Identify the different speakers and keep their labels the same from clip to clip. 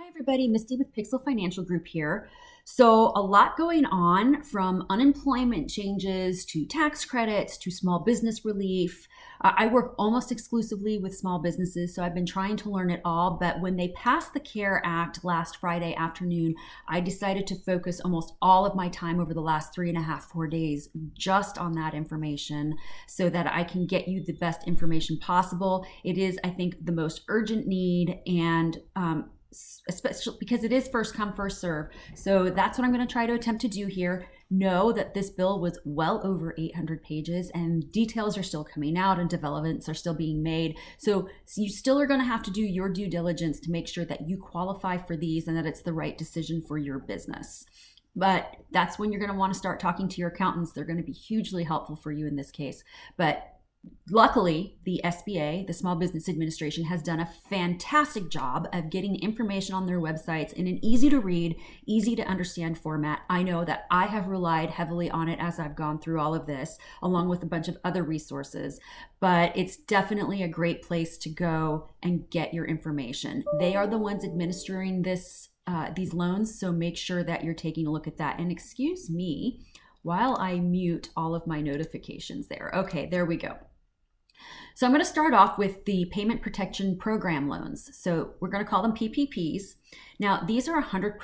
Speaker 1: Hi, everybody. Misty with Pixel Financial Group here. So, a lot going on from unemployment changes to tax credits to small business relief. I work almost exclusively with small businesses, so I've been trying to learn it all. But when they passed the CARE Act last Friday afternoon, I decided to focus almost all of my time over the last 3.5, 4 days just on that information so that I can get you the best information possible. It is, I think, the most urgent need and especially because it is first come first serve. So that's what I'm going to try to attempt to do here. Know that this bill was well over 800 pages and details are still coming out and developments are still being made. So you still are going to have to do your due diligence to make sure that you qualify for these and that it's the right decision for your business. But that's when you're going to want to start talking to your accountants. They're going to be hugely helpful for you in this case. But luckily, the SBA, the Small Business Administration, has done a fantastic job of getting information on their websites in an easy to read, easy to understand format. I know that I have relied heavily on it as I've gone through all of this, along with a bunch of other resources, but it's definitely a great place to go and get your information. They are the ones administering these loans, so make sure that you're taking a look at that. And excuse me while I mute all of my notifications there. Okay, there we go. So I'm going to start off with the Payment Protection Program loans. So we're going to call them PPPs. Now, these are 100%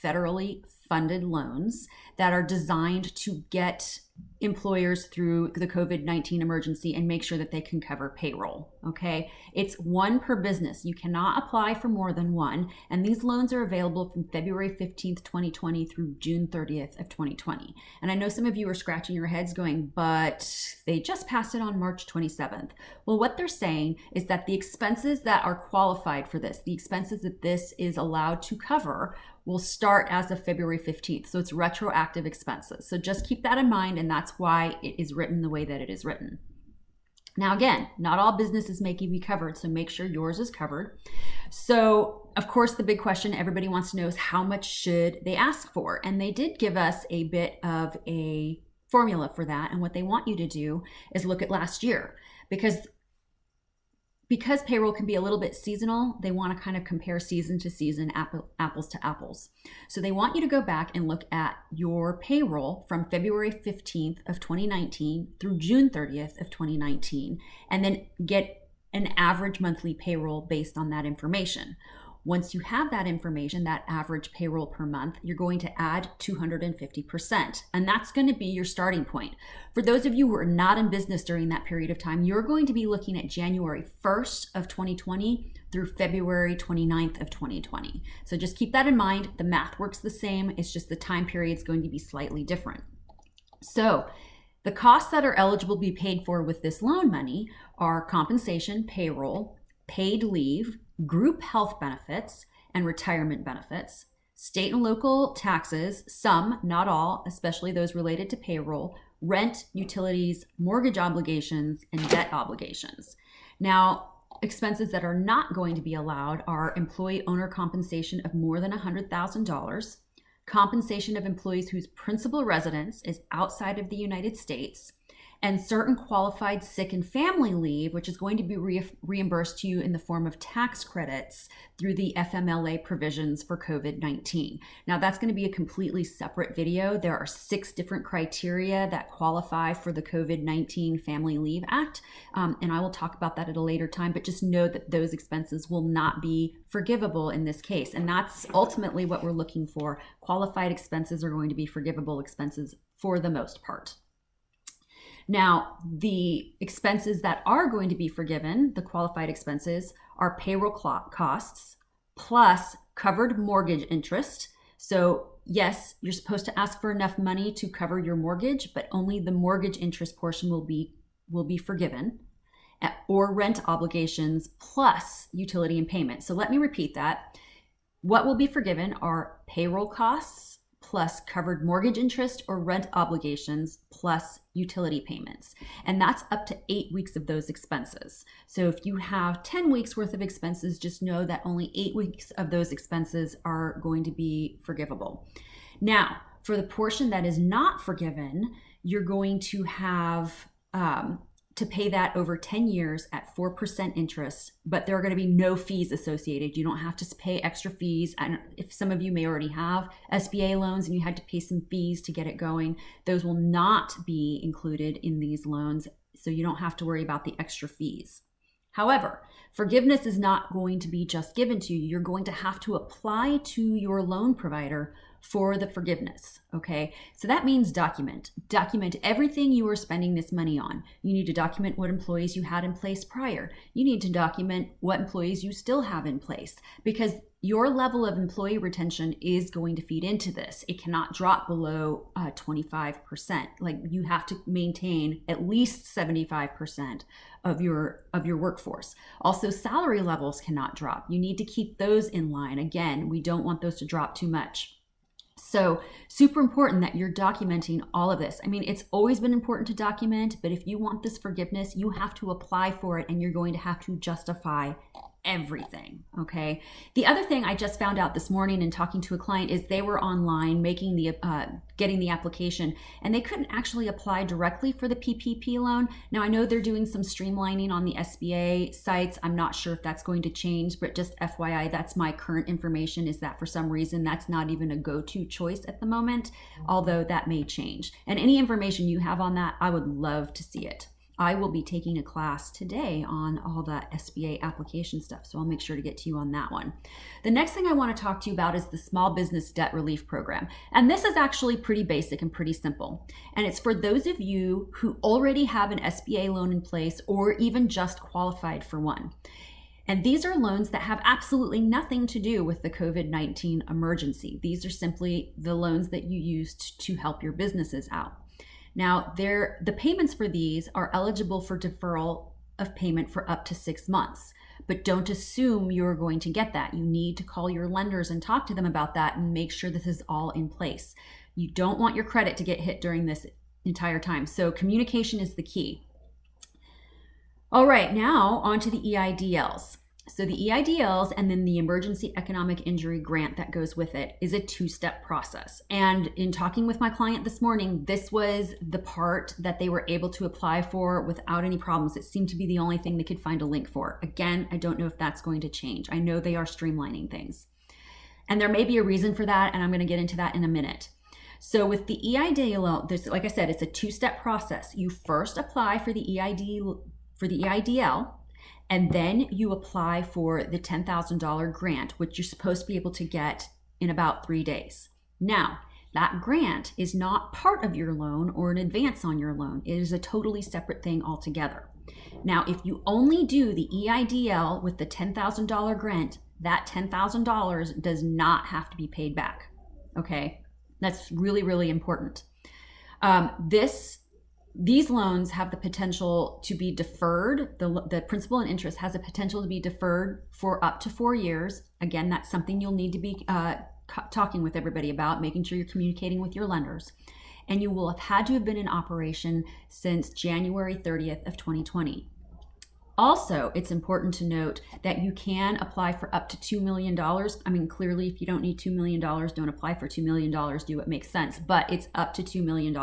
Speaker 1: federally funded loans that are designed to get employers through the COVID-19 emergency and make sure that they can cover payroll, okay? It's one per business. You cannot apply for more than one, and these loans are available from February 15th, 2020 through June 30th of 2020. And I know some of you are scratching your heads going, but they just passed it on March 27th. Well, what they're saying is that the expenses that are qualified for this, the expenses that this is allowed to cover, will start as of February 15th. So it's retroactive expenses. So just keep that in mind, and that's why it is written the way that it is written. Now, again, not all businesses may be covered, so make sure yours is covered. So, of course, the big question everybody wants to know is how much should they ask for? And they did give us a bit of a formula for that. And what they want you to do is look at last year, because payroll can be a little bit seasonal. They want to kind of compare season to season, apples to apples. So they want you to go back and look at your payroll from February 15th of 2019 through June 30th of 2019, and then get an average monthly payroll based on that information. Once you have that information, that average payroll per month, you're going to add 250%. And that's going to be your starting point. For those of you who are not in business during that period of time, you're going to be looking at January 1st of 2020 through February 29th of 2020. So just keep that in mind. The math works the same. It's just the time period is going to be slightly different. So the costs that are eligible to be paid for with this loan money are compensation, payroll, paid leave, group health benefits, and retirement benefits, state and local taxes, some, not all, especially those related to payroll, rent, utilities, mortgage obligations, and debt obligations. Now, expenses that are not going to be allowed are employee owner compensation of more than $100,000, compensation of employees whose principal residence is outside of the United States, and certain qualified sick and family leave, which is going to be reimbursed to you in the form of tax credits through the FMLA provisions for COVID-19. Now, that's going to be a completely separate video. There are 6 different criteria that qualify for the COVID-19 Family Leave Act, and I will talk about that at a later time, but just know that those expenses will not be forgivable in this case, and that's ultimately what we're looking for. Qualified expenses are going to be forgivable expenses for the most part. Now, the expenses that are going to be forgiven, the qualified expenses, are payroll costs plus covered mortgage interest. So yes, you're supposed to ask for enough money to cover your mortgage, but only the mortgage interest portion will be forgiven, or rent obligations plus utility and payment. So let me repeat that. What will be forgiven are payroll costs plus covered mortgage interest or rent obligations plus utility payments. And that's up to 8 weeks of those expenses. So if you have 10 weeks worth of expenses, just know that only 8 weeks of those expenses are going to be forgivable. Now, for the portion that is not forgiven, you're going to have to pay that over 10 years at 4% interest, but there are going to be no fees associated. You don't have to pay extra fees. And if some of you may already have SBA loans and you had to pay some fees to get it going, those will not be included in these loans. So you don't have to worry about the extra fees. However, forgiveness is not going to be just given to you. You're going to have to apply to your loan provider for the forgiveness, okay? So that means document everything you are spending this money on. You need to document what employees you had in place prior. You need to document what employees you still have in place, because your level of employee retention is going to feed into this. It cannot drop below 25%. Like, you have to maintain at least 75% of your workforce. Also, salary levels cannot drop. You need to keep those in line. Again, we don't want those to drop too much. So super important that you're documenting all of this. I mean, it's always been important to document, but if you want this forgiveness, you have to apply for it and you're going to have to justify everything, okay? The other thing I just found out this morning in talking to a client is they were online making the getting the application, and they couldn't actually apply directly for the PPP loan. Now, I know they're doing some streamlining on the SBA sites. I'm not sure if that's going to change, but just FYI, that's my current information, is that for some reason that's not even a go-to choice at the moment, although that may change. And any information you have on that, I would love to see it. I will be taking a class today on all the SBA application stuff, so I'll make sure to get to you on that one. The next thing I want to talk to you about is the Small Business Debt Relief Program. And this is actually pretty basic and pretty simple. And it's for those of you who already have an SBA loan in place or even just qualified for one. And these are loans that have absolutely nothing to do with the COVID-19 emergency. These are simply the loans that you used to help your businesses out. Now, the payments for these are eligible for deferral of payment for up to 6 months, but don't assume you're going to get that. You need to call your lenders and talk to them about that and make sure this is all in place. You don't want your credit to get hit during this entire time. So communication is the key. All right, now on to the EIDLs. So the EIDLs and then the Emergency Economic Injury Grant that goes with it is a two-step process. And in talking with my client this morning, this was the part that they were able to apply for without any problems. It seemed to be the only thing they could find a link for. Again, I don't know if that's going to change. I know they are streamlining things. And there may be a reason for that, and I'm going to get into that in a minute. So with the EIDL, like I said, it's a two-step process. You first apply for the EIDL, and then you apply for the $10,000 grant, which you're supposed to be able to get in about 3 days. Now, that grant is not part of your loan or an advance on your loan. It is a totally separate thing altogether. Now, if you only do the EIDL with the $10,000 grant, that $10,000 does not have to be paid back, okay? That's really, really important. These loans have the potential to be deferred. The principal and interest has a potential to be deferred for up to 4 years. Again, that's something you'll need to be talking with everybody about, making sure you're communicating with your lenders. And you will have had to have been in operation since January 30th of 2020. Also, it's important to note that you can apply for up to $2 million. I mean, clearly, if you don't need $2 million, don't apply for $2 million, do what makes sense, but it's up to $2 million.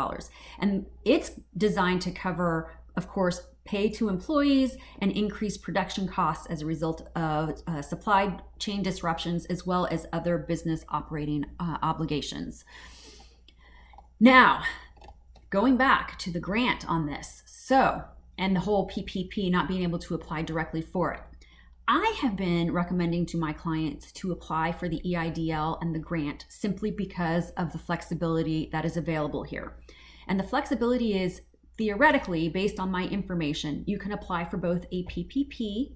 Speaker 1: And it's designed to cover, of course, pay to employees and increase production costs as a result of supply chain disruptions, as well as other business operating obligations. Now, going back to the grant on this. And the whole PPP, not being able to apply directly for it. I have been recommending to my clients to apply for the EIDL and the grant simply because of the flexibility that is available here. And the flexibility is, theoretically, based on my information, you can apply for both a PPP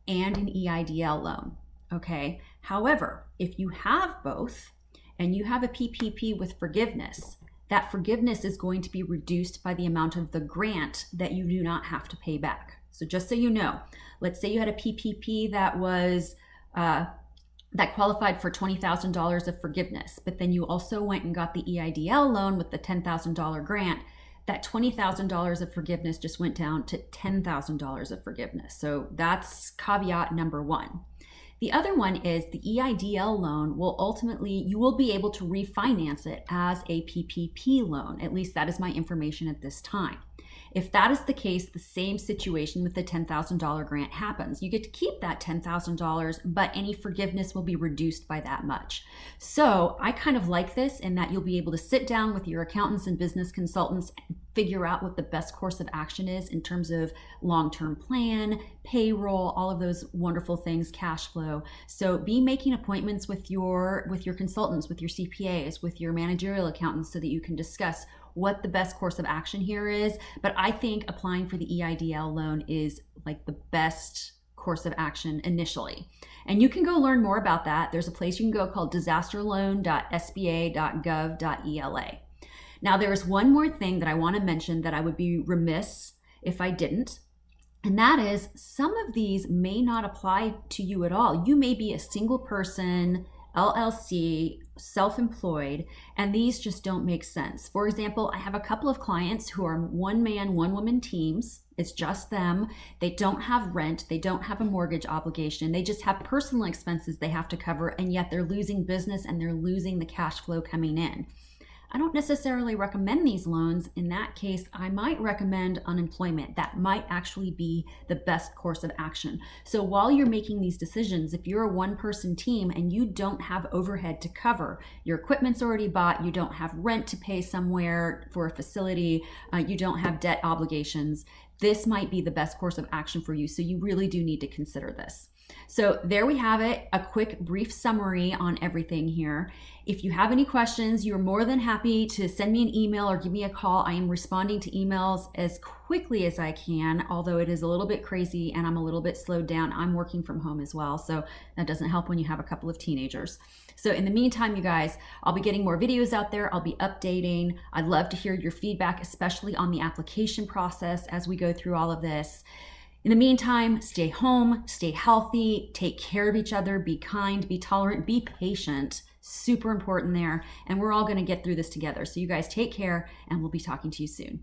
Speaker 1: and an EIDL loan, okay? However, if you have both and you have a PPP with forgiveness, that forgiveness is going to be reduced by the amount of the grant that you do not have to pay back. So just so you know, let's say you had a PPP that was that qualified for $20,000 of forgiveness, but then you also went and got the EIDL loan with the $10,000 grant. That $20,000 of forgiveness just went down to $10,000 of forgiveness. So that's caveat number one. The other one is the EIDL loan will ultimately, you will be able to refinance it as a PPP loan. At least that is my information at this time. If that is the case, the same situation with the $10,000 grant happens. You get to keep that $10,000, but any forgiveness will be reduced by that much. So I kind of like this in that you'll be able to sit down with your accountants and business consultants and figure out what the best course of action is in terms of long-term plan, payroll, all of those wonderful things, cash flow. So be making appointments with your consultants, with your CPAs, with your managerial accountants so that you can discuss what the best course of action here is. But I think applying for the EIDL loan is like the best course of action initially. And you can go learn more about that. There's a place you can go called disasterloan.sba.gov.ela. Now, there's one more thing that I want to mention that I would be remiss if I didn't. And that is some of these may not apply to you at all. You may be a single person, LLC, self-employed, and these just don't make sense. For example, I have a couple of clients who are one-man, one-woman teams. It's just them. They don't have rent. They don't have a mortgage obligation. They just have personal expenses they have to cover, and yet they're losing business and they're losing the cash flow coming in. I don't necessarily recommend these loans. In that case, I might recommend unemployment. That might actually be the best course of action. So while you're making these decisions, if you're a one-person team and you don't have overhead to cover, your equipment's already bought, you don't have rent to pay somewhere for a facility, you don't have debt obligations, this might be the best course of action for you. So you really do need to consider this. So there we have it, a quick brief summary on everything here. If you have any questions, you're more than happy to send me an email or give me a call. I am responding to emails as quickly as I can, although it is a little bit crazy and I'm a little bit slowed down. I'm working from home as well, so that doesn't help when you have a couple of teenagers. So in the meantime, you guys, I'll be getting more videos out there. I'll be updating. I'd love to hear your feedback, especially on the application process as we go through all of this. In the meantime, stay home, stay healthy, take care of each other, be kind, be tolerant, be patient. Super important there. And we're all going to get through this together. So you guys take care, and we'll be talking to you soon.